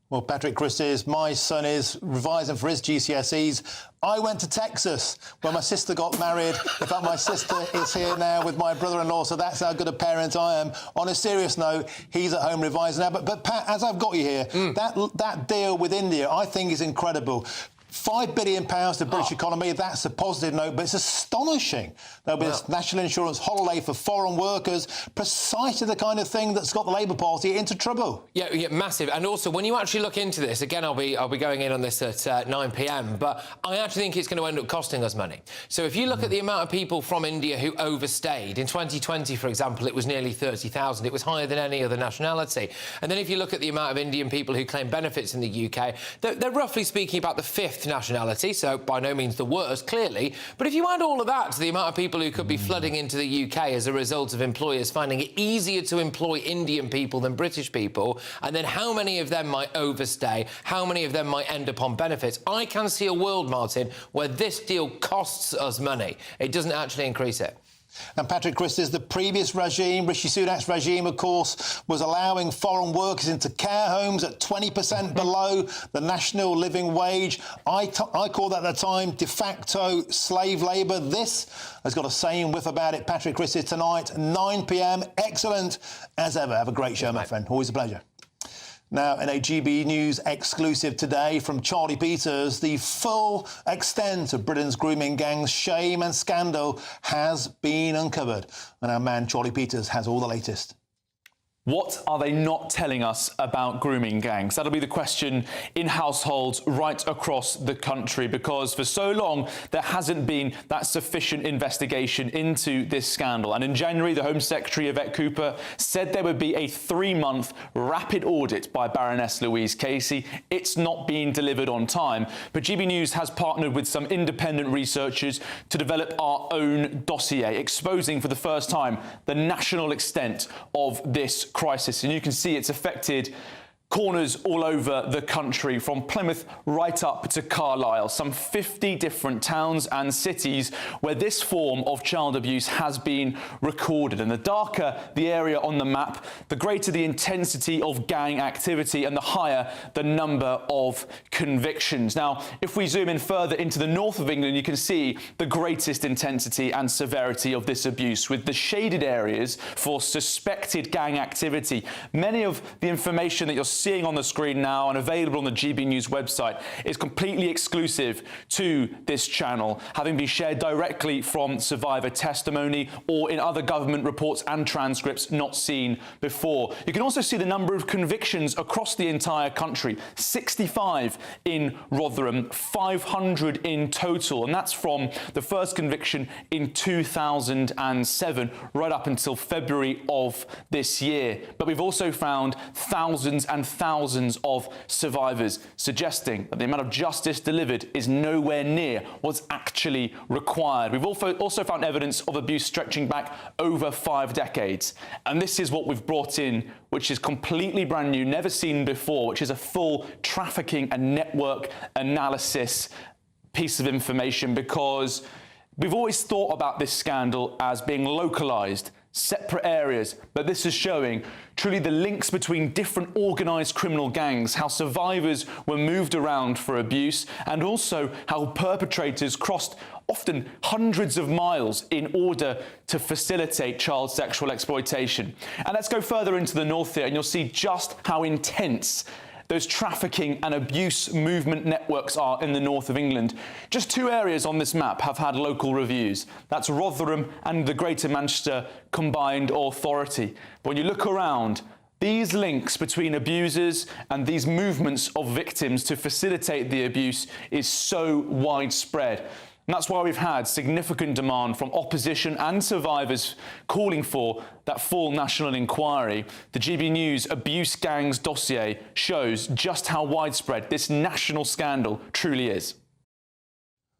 Well, Patrick Christys, my son is revising for his GCSEs. I went to Texas when my sister got married. In fact, my sister is here now with my brother-in-law, so that's how good a parent I am. On a serious note, he's at home revising now. But Pat, as I've got you here, that deal with India, I think, is incredible. £5 billion to the British economy, that's a positive note, but it's astonishing there'll be this national insurance holiday for foreign workers, precisely the kind of thing that's got the Labour Party into trouble. Yeah, massive. And also, when you actually look into this, again, I'll be going in on this at 9 p.m, but I actually think it's going to end up costing us money. So if you look at the amount of people from India who overstayed, in 2020, for example, it was nearly 30,000. It was higher than any other nationality. And then if you look at the amount of Indian people who claim benefits in the UK, they're roughly speaking about the fifth nationality, so by no means the worst, clearly. But if you add all of that to the amount of people who could be flooding into the UK as a result of employers finding it easier to employ Indian people than British people, and then how many of them might overstay, how many of them might end up on benefits, I can see a world, Martin, where this deal costs us money. It doesn't actually increase it. And Patrick Christys, the previous regime, Rishi Sunak's regime, of course, was allowing foreign workers into care homes at 20% below the national living wage. I called that at the time de facto slave labour. This has got a saying whiff about it. Patrick Christys tonight, 9 p.m. Excellent as ever. Have a great show, my friend. Always a pleasure. Now, in a GB News exclusive today from Charlie Peters, the full extent of Britain's grooming gang's shame and scandal has been uncovered. And our man Charlie Peters has all the latest. What are they not telling us about grooming gangs? That'll be the question in households right across the country, because for so long there hasn't been that sufficient investigation into this scandal. And in January, the Home Secretary, Yvette Cooper, said there would be a 3-month rapid audit by Baroness Louise Casey. It's not been delivered on time. But GB News has partnered with some independent researchers to develop our own dossier, exposing for the first time the national extent of this crisis. And you can see it's affected corners all over the country, from Plymouth right up to Carlisle, some 50 different towns and cities where this form of child abuse has been recorded. And the darker the area on the map, the greater the intensity of gang activity and the higher the number of convictions. Now, if we zoom in further into the north of England, you can see the greatest intensity and severity of this abuse, with the shaded areas for suspected gang activity. Many of the information that you're seeing on the screen now and available on the GB News website is completely exclusive to this channel, having been shared directly from survivor testimony or in other government reports and transcripts not seen before. You can also see the number of convictions across the entire country: 65 in Rotherham, 500 in total, and that's from the first conviction in 2007 right up until February of this year. But we've also found thousands and thousands of survivors, suggesting that the amount of justice delivered is nowhere near what's actually required. We've also found evidence of abuse stretching back over 5 decades. And this is what we've brought in, which is completely brand new, never seen before, which is a full trafficking and network analysis piece of information, because we've always thought about this scandal as being localised, separate areas, but this is showing truly the links between different organised criminal gangs, how survivors were moved around for abuse, and also how perpetrators crossed often hundreds of miles in order to facilitate child sexual exploitation. And let's go further into the north here, and you'll see just how intense those trafficking and abuse movement networks are in the north of England. Just 2 areas on this map have had local reviews. That's Rotherham and the Greater Manchester Combined Authority. But when you look around, these links between abusers and these movements of victims to facilitate the abuse is so widespread. And that's why we've had significant demand from opposition and survivors calling for that full national inquiry. The GB News Abuse Gangs dossier shows just how widespread this national scandal truly is.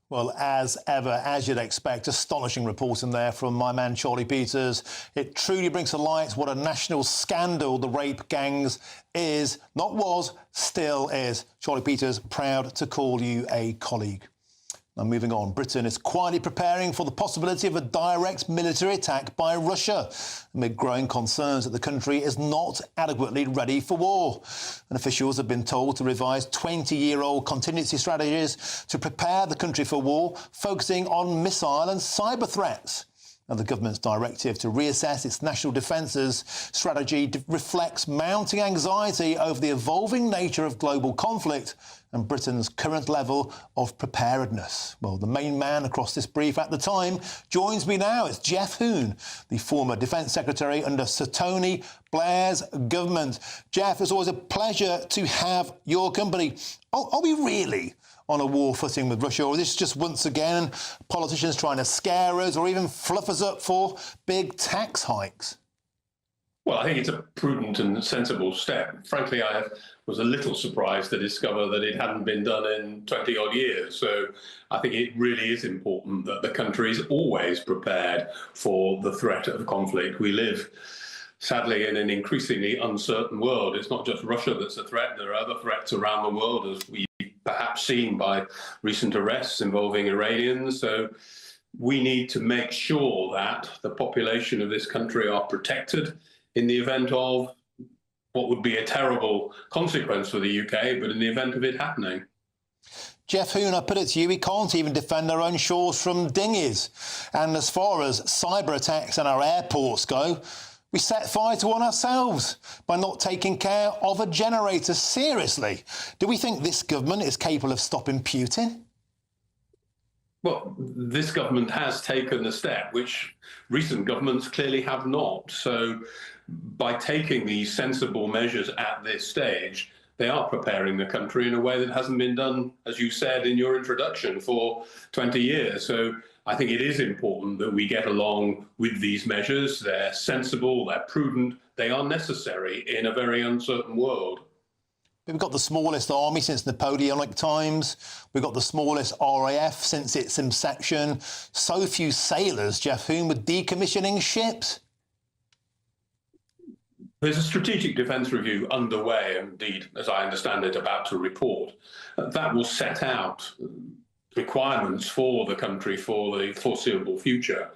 Well, as ever, as you'd expect, astonishing reporting there from my man Charlie Peters. It truly brings to light what a national scandal the rape gangs is, not was, still is. Charlie Peters, proud to call you a colleague. Now, moving on, Britain is quietly preparing for the possibility of a direct military attack by Russia, amid growing concerns that the country is not adequately ready for war. And officials have been told to revise 20-year-old contingency strategies to prepare the country for war, focusing on missile and cyber threats. Now, the government's directive to reassess its national defences strategy reflects mounting anxiety over the evolving nature of global conflict and Britain's current level of preparedness. Well, the main man across this brief at the time joins me now. It's Geoff Hoon, the former Defence Secretary under Sir Tony Blair's government. Geoff, it's always a pleasure to have your company. Are we really on a war footing with Russia, or is this just once again politicians trying to scare us or even fluff us up for big tax hikes? Well, I think it's a prudent and sensible step. Frankly, I was a little surprised to discover that it hadn't been done in 20-odd years. So I think it really is important that the country is always prepared for the threat of conflict. We live, sadly, in an increasingly uncertain world. It's not just Russia that's a threat. There are other threats around the world, as we've perhaps seen by recent arrests involving Iranians. So we need to make sure that the population of this country are protected in the event of what would be a terrible consequence for the UK, but in the event of it happening. Geoff Hoon, I put it to you, we can't even defend our own shores from dinghies. And as far as cyber attacks and our airports go, we set fire to one ourselves by not taking care of a generator. Seriously, do we think this government is capable of stopping Putin? Well, this government has taken the step, which recent governments clearly have not. So by taking these sensible measures at this stage, they are preparing the country in a way that hasn't been done, as you said in your introduction, for 20 years. So I think it is important that we get along with these measures. They're sensible, they're prudent, they are necessary in a very uncertain world. We've got the smallest army since Napoleonic times. We've got the smallest RAF since its inception. So few sailors, Geoff Hoon, with decommissioning ships. There's a strategic defence review underway, indeed, as I understand it, about to report. That will set out requirements for the country for the foreseeable future,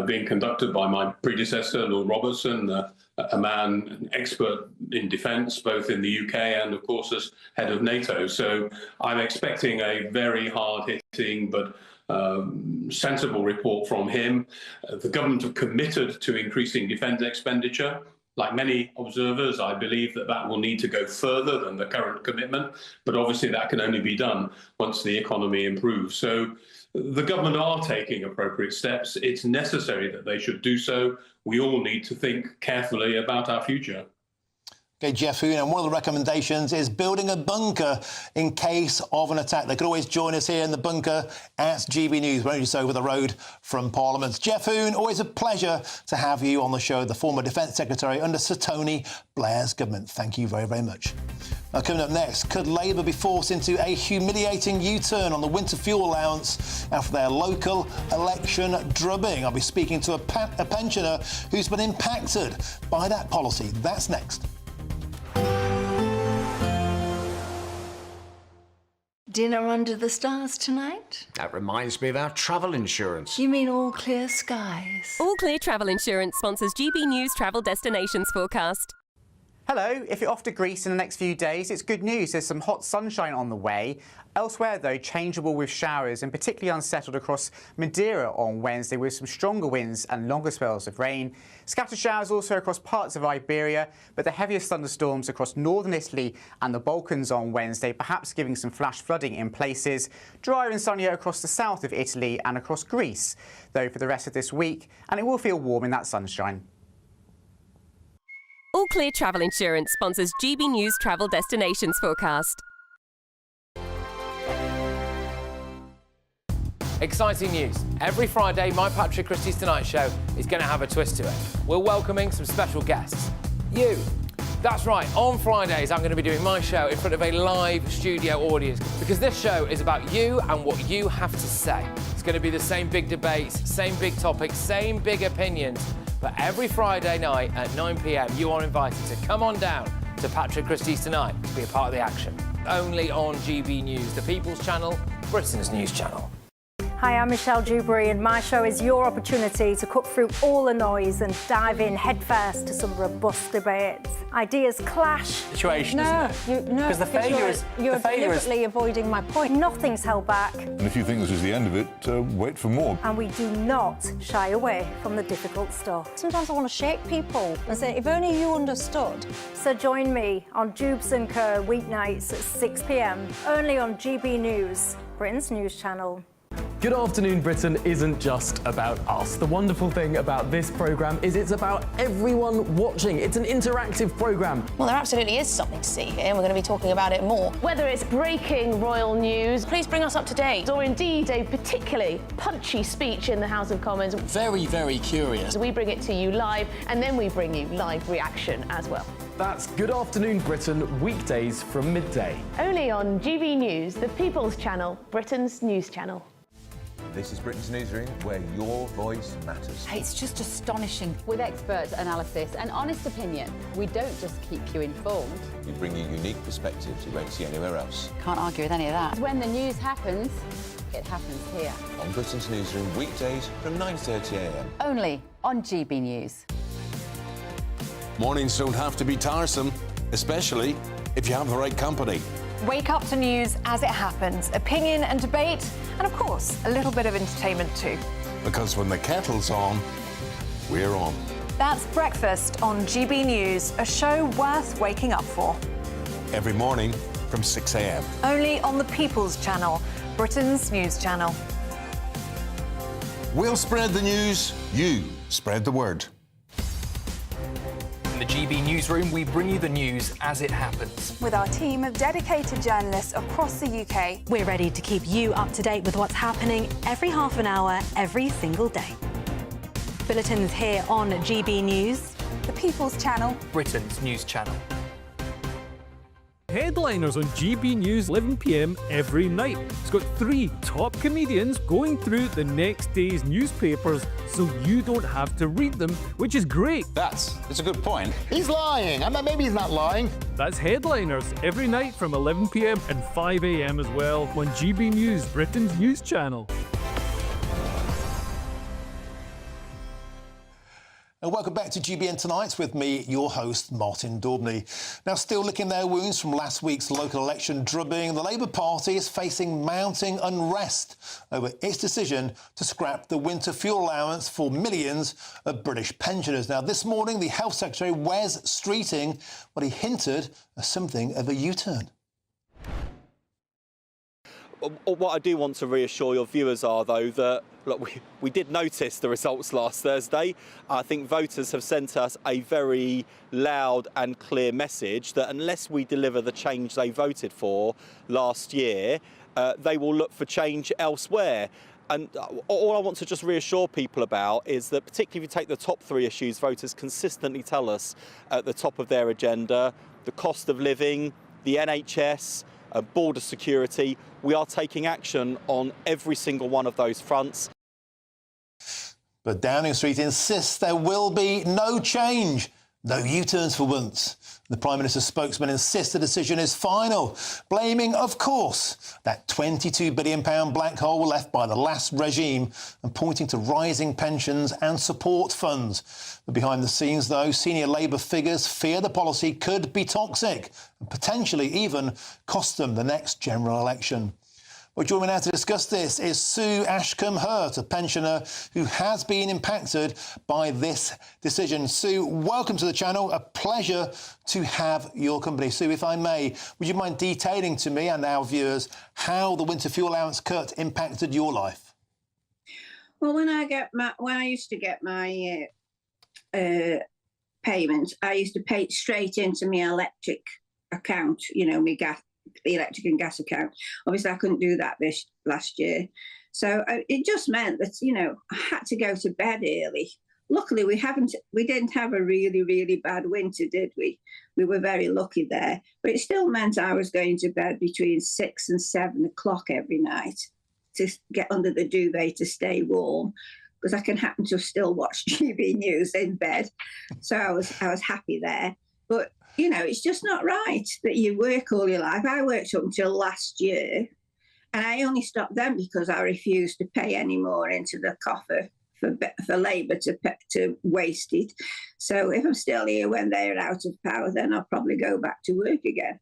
being conducted by my predecessor, Lord Robertson, a man, an expert in defence, both in the UK and, of course, as head of NATO. So I'm expecting a very hard-hitting but sensible report from him. The government have committed to increasing defence expenditure. Like many observers, I believe that will need to go further than the current commitment, but obviously that can only be done once the economy improves. So the government are taking appropriate steps. It's necessary that they should do so. We all need to think carefully about our future. OK, Jeff Hoon, and one of the recommendations is building a bunker in case of an attack. They could always join us here in the bunker at GB News. We're only just over the road from Parliament. Jeff Hoon, always a pleasure to have you on the show, the former Defence Secretary under Sir Tony Blair's government. Thank you very, very much. Now, coming up next, could Labour be forced into a humiliating U-turn on the winter fuel allowance after their local election drubbing? I'll be speaking to a pensioner who's been impacted by that policy. That's next. Dinner under the stars tonight? That reminds me of our travel insurance. You mean all clear skies? All Clear Travel Insurance sponsors GB News Travel Destinations Forecast. Hello, if you're off to Greece in the next few days, it's good news. There's some hot sunshine on the way. Elsewhere, though, changeable with showers and particularly unsettled across Madeira on Wednesday with some stronger winds and longer spells of rain. Scattered showers also across parts of Iberia, but the heaviest thunderstorms across northern Italy and the Balkans on Wednesday, perhaps giving some flash flooding in places. Drier and sunnier across the south of Italy and across Greece, though, for the rest of this week, and it will feel warm in that sunshine. All Clear Travel Insurance sponsors GB News Travel Destinations Forecast. Exciting news. Every Friday, my Patrick Christie's Tonight Show is going to have a twist to it. We're welcoming some special guests. You. That's right, on Fridays I'm going to be doing my show in front of a live studio audience because this show is about you and what you have to say. It's going to be the same big debates, same big topics, same big opinions. But every Friday night at 9 p.m, you are invited to come on down to Patrick Christie's Tonight to be a part of the action. Only on GB News, the People's Channel, Britain's news channel. Hi, I'm Michelle Dewberry, and my show is your opportunity to cut through all the noise and dive in headfirst to some robust debates. Ideas clash. Situation, isn't it? No, because the failure is you're deliberately avoiding my point. Nothing's held back, And if you think this is the end of it, wait for more. and we do not shy away from the difficult stuff. Sometimes I want to shake people and say, if only you understood. So join me on Jubes and Kerr weeknights at 6 p.m, only on GB News, Britain's news channel. Good Afternoon Britain isn't just about us. The wonderful thing about this programme is it's about everyone watching. It's an interactive programme. Well, there absolutely is something to see here, and we're going to be talking about it more. Whether it's breaking royal news, please bring us up to date. Or indeed a particularly punchy speech in the House of Commons. Very, very curious. We bring it to you live, and then we bring you live reaction as well. That's Good Afternoon Britain, weekdays from midday. Only on GB News, the People's Channel, Britain's news channel. This is Britain's Newsroom, where your voice matters. It's just astonishing. With expert analysis and honest opinion, we don't just keep you informed. We bring you unique perspectives you won't see anywhere else. Can't argue with any of that. When the news happens, it happens here. On Britain's Newsroom, weekdays from 9:30 a.m. Only on GB News. Mornings don't have to be tiresome, especially if you have the right company. Wake up to news as it happens, opinion and debate, and of course, a little bit of entertainment too. Because when the kettle's on, we're on. That's Breakfast on GB News, a show worth waking up for. Every morning from 6 a.m. Only on the People's Channel, Britain's news channel. We'll spread the news, you spread the word. In the GB Newsroom, we bring you the news as it happens. With our team of dedicated journalists across the UK, we're ready to keep you up to date with what's happening every half an hour, every single day. Bulletins here on GB News, the People's Channel, Britain's news channel. headliners on GB News 11 p.m. every night. It's got 3 top comedians going through the next day's newspapers so you don't have to read them, which is great. That's a good point. He's lying. I mean, maybe he's not lying. That's Headliners every night from 11 p.m. and 5 a.m. as well on GB News, Britain's news channel. And welcome back to GBN Tonight with me, your host, Martin Daubney. Now, still licking their wounds from last week's local election drubbing, the Labour Party is facing mounting unrest over its decision to scrap the winter fuel allowance for millions of British pensioners. Now, this morning, the Health Secretary, Wes Streeting, he hinted at something of a U-turn. What I do want to reassure your viewers are, though, that look, we did notice the results last Thursday. I think voters have sent us a very loud and clear message that unless we deliver the change they voted for last year, they will look for change elsewhere. And all I want to just reassure people about is that, particularly if you take the top 3 issues voters consistently tell us at the top of their agenda, the cost of living, the NHS, border security, we are taking action on every single one of those fronts. But Downing Street insists there will be no change, no U-turns for once. The Prime Minister's spokesman insists the decision is final, blaming, of course, that £22 billion black hole left by the last regime and pointing to rising pensions and support funds. But behind the scenes, though, senior Labour figures fear the policy could be toxic and potentially even cost them the next general election. Well, joining me now to discuss this is Sue Ashcombe-Hurt, a pensioner who has been impacted by this decision. Sue, welcome to the channel. A pleasure to have your company. Sue, if I may, would you mind detailing to me and our viewers how the winter fuel allowance cut impacted your life? Well, when I used to get my payment, I used to pay it straight into my electric account, you know, my electric and gas account. Obviously, I couldn't do that this last year. So it just meant that, you know, I had to go to bed early. Luckily, we didn't have a really, really bad winter, did we? We were very lucky there. But it still meant I was going to bed between 6 and 7 o'clock every night to get under the duvet to stay warm, because I can happen to still watch GB News in bed. So I was happy there. But you know, it's just not right that you work all your life. I worked up until last year, and I only stopped then because I refused to pay any more into the coffer for Labour to waste it. So if I'm still here when they're out of power, then I'll probably go back to work again.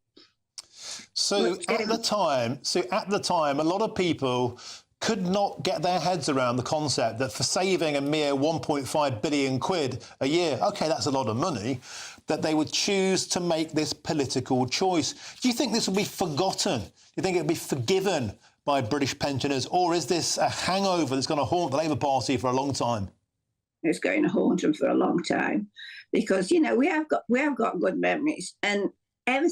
So at the time, a lot of people could not get their heads around the concept that for saving a mere 1.5 billion quid a year, OK, that's a lot of money, that they would choose to make this political choice. Do you think this will be forgotten? Do you think it'll be forgiven by British pensioners? Or is this a hangover that's going to haunt the Labour Party for a long time? It's going to haunt them for a long time because, you know, we have got good memories. And ever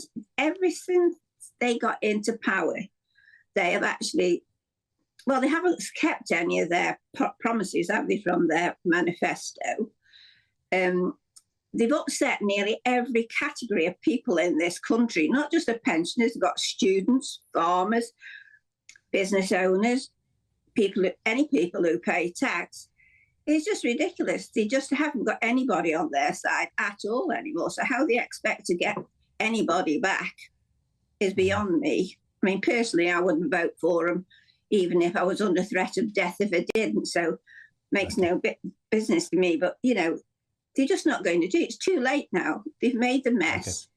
since they got into power, they have actually... Well, they haven't kept any of their promises, have they, from their manifesto? They've upset nearly every category of people in this country, not just the pensioners. They've got students, farmers, business owners, any people who pay tax. It's just ridiculous. They just haven't got anybody on their side at all anymore. So how they expect to get anybody back is beyond me. I mean, personally, I wouldn't vote for them, even if I was under threat of death if I didn't. So makes no business to me. But, you know, they're just not going to do it. It's too late now. They've made the mess.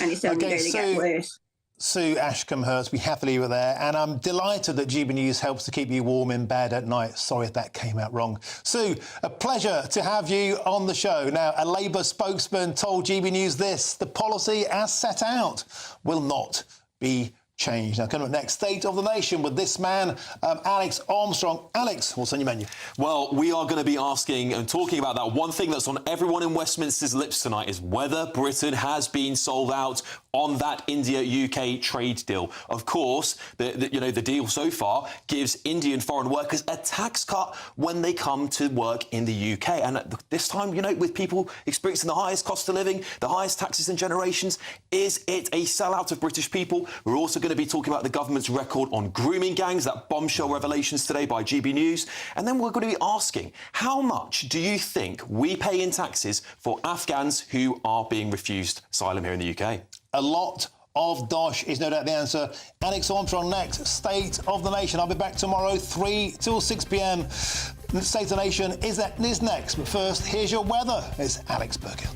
And it's only going to get worse. Sue Ashcombe-Hurt, we happily were there, and I'm delighted that GB News helps to keep you warm in bed at night. Sorry if that came out wrong. Sue, a pleasure to have you on the show. Now, a Labour spokesman told GB News this: the policy as set out will not be change. Now, coming up next, State of the Nation with this man, Alex Armstrong. Alex, what's on your menu? Well, we are going to be asking and talking about that. One thing that's on everyone in Westminster's lips tonight is whether Britain has been sold out on that India-UK trade deal. Of course, the deal so far gives Indian foreign workers a tax cut when they come to work in the UK. And at this time, with people experiencing the highest cost of living, the highest taxes in generations, is it a sellout of British people? We're also going to be talking about the government's record on grooming gangs, that bombshell revelations today by GB News. And then we're going to be asking, how much do you think we pay in taxes for Afghans who are being refused asylum here in the UK? A lot of dosh is no doubt the answer. Alex Armstrong next, State of the Nation. I'll be back tomorrow, 3 till 6 p.m. State of the Nation is next. But first, here's your weather. It's Alex Burkill.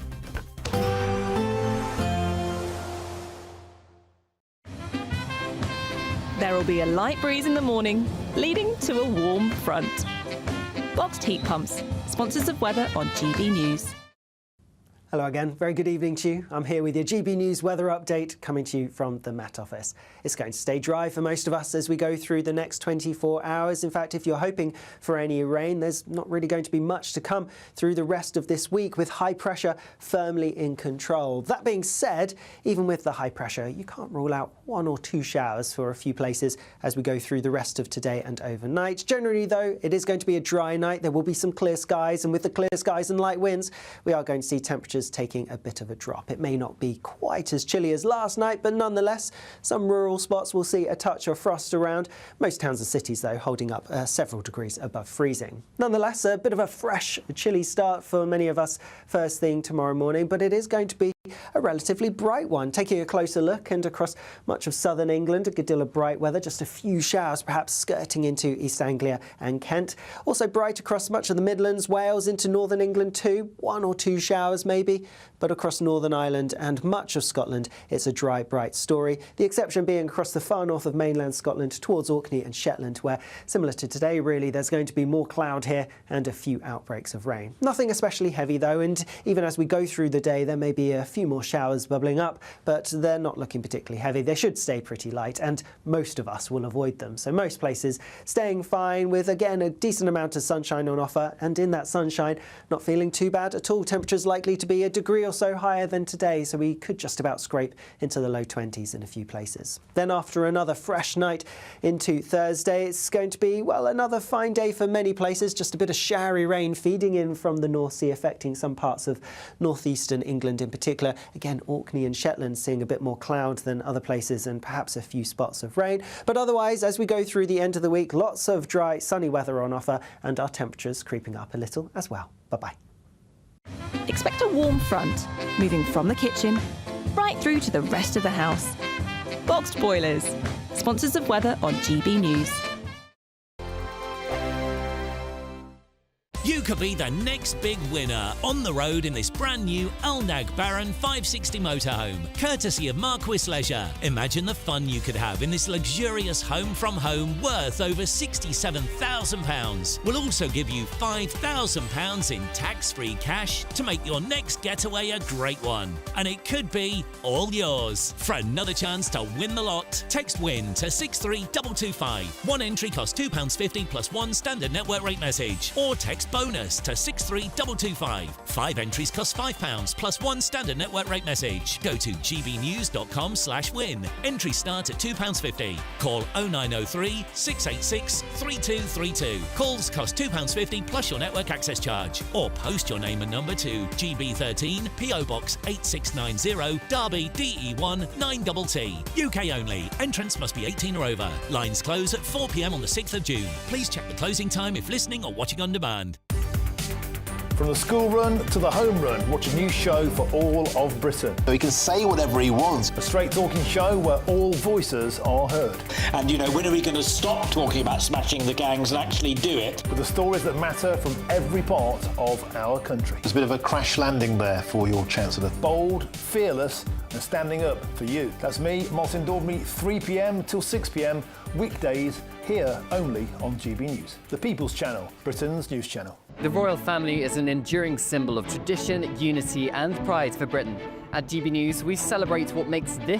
There will be a light breeze in the morning, leading to a warm front. Boxed heat pumps, sponsors of weather on GB News. Hello again, very good evening to you. I'm here with your GB News weather update coming to you from the Met Office. It's going to stay dry for most of us as we go through the next 24 hours. In fact, if you're hoping for any rain, there's not really going to be much to come through the rest of this week with high pressure firmly in control. That being said, even with the high pressure, you can't rule out 1 or 2 showers for a few places as we go through the rest of today and overnight. Generally, though, it is going to be a dry night. There will be some clear skies, and with the clear skies and light winds, we are going to see temperatures taking a bit of a drop. It may not be quite as chilly as last night, but nonetheless, some rural spots will see a touch of frost around. Most towns and cities, though, holding up several degrees above freezing. Nonetheless, a bit of a fresh, chilly start for many of us first thing tomorrow morning, but it is going to be a relatively bright one. Taking a closer look, and across much of southern England, a good deal of bright weather, just a few showers perhaps skirting into East Anglia and Kent. Also bright across much of the Midlands, Wales, into northern England too. 1 or 2 showers maybe, but across Northern Ireland and much of Scotland, it's a dry, bright story. The exception being across the far north of mainland Scotland towards Orkney and Shetland, where, similar to today really, there's going to be more cloud here and a few outbreaks of rain. Nothing especially heavy though, and even as we go through the day, there may be a few more showers bubbling up, but they're not looking particularly heavy. They should stay pretty light, and most of us will avoid them. So most places staying fine with, again, a decent amount of sunshine on offer, and in that sunshine, not feeling too bad at all. Temperatures likely to be a degree or so higher than today, so we could just about scrape into the low 20s in a few places. Then after another fresh night into Thursday, it's going to be, well, another fine day for many places. Just a bit of showery rain feeding in from the North Sea, affecting some parts of northeastern England in particular. Again, Orkney and Shetland seeing a bit more cloud than other places, and perhaps a few spots of rain. But otherwise, as we go through the end of the week, lots of dry, sunny weather on offer, and our temperatures creeping up a little as well. Bye-bye. Expect a warm front, moving from the kitchen right through to the rest of the house. Boxed boilers, sponsors of weather on GB News. You could be the next big winner on the road in this brand new Alnag Baron 560 motorhome, courtesy of Marquis Leisure. Imagine the fun you could have in this luxurious home from home worth over £67,000. We'll also give you £5,000 in tax-free cash to make your next getaway a great one. And it could be all yours. For another chance to win the lot, text WIN to 63225. One entry costs £2.50 plus 1 standard network rate message, or text bonus to 63225. 5 entries cost £5 plus 1 standard network rate message. Go to gbnews.com/win. Entries start at £2.50. Call 0903 686 3232. Calls cost £2.50 plus your network access charge. Or post your name and number to GB13 PO Box 8690 Derby DE1 9TT. UK only. Entrance must be 18 or over. Lines close at 4 p.m. on the 6th of June. Please check the closing time if listening or watching on demand. From the school run to the home run, watch a new show for all of Britain. So he can say whatever he wants. A straight-talking show where all voices are heard. And, when are we going to stop talking about smashing the gangs and actually do it? With the stories that matter from every part of our country. There's a bit of a crash landing there for your Chancellor. Bold, fearless and standing up for you. That's me, Martin Daubney, 3 p.m. till 6 p.m, weekdays, here only on GB News. The People's Channel, Britain's news channel. The royal family is an enduring symbol of tradition, unity and pride for Britain. At GB News, we celebrate what makes this